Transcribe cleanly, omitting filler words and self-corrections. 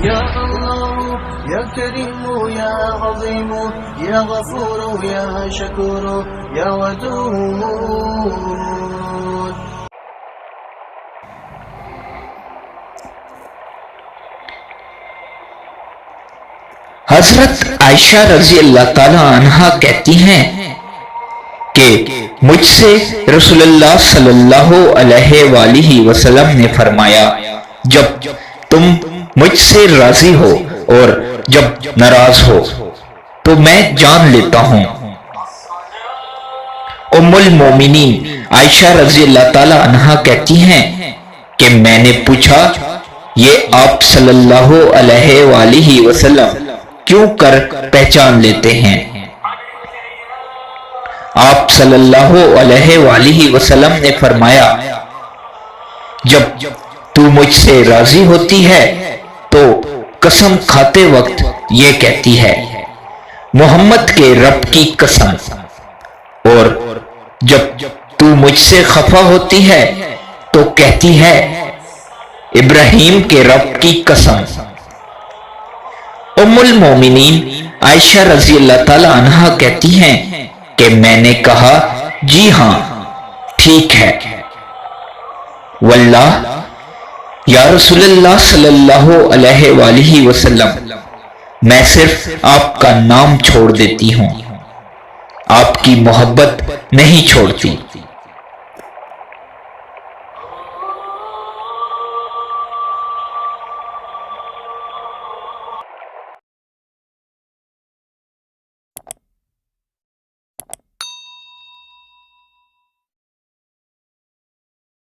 يا الله يا كريم يا عظيم يا غفور يا شكور يا ودود. حضرت عائشہ رضی اللہ تعالی عنہا کہتی ہیں کہ مجھ سے رسول اللہ صلی اللہ علیہ وآلہ وسلم نے فرمایا، جب تم مجھ سے راضی ہو اور جب ناراض ہو تو میں جان لیتا ہوں۔ ام المومنین عائشہ رضی اللہ تعالی عنہا کہتی ہیں کہ میں نے پوچھا، یہ آپ صلی اللہ علیہ وآلہ وسلم کیوں کر پہچان لیتے ہیں؟ آپ صلی اللہ علیہ وآلہ وسلم نے فرمایا، جب تو مجھ سے راضی ہوتی ہے تو قسم کھاتے وقت یہ کہتی ہے، محمد کے رب کی قسم، اور جب تو مجھ سے خفا ہوتی ہے تو کہتی ہے، ابراہیم کے رب کی قسم۔ ام المومنین عائشہ رضی اللہ تعالی عنہا کہتی ہیں کہ میں نے کہا، جی ہاں ٹھیک ہے، واللہ یا رسول اللہ صلی اللہ علیہ وآلہ وسلم، میں صرف آپ کا نام چھوڑ دیتی ہوں، آپ کی محبت نہیں چھوڑتی۔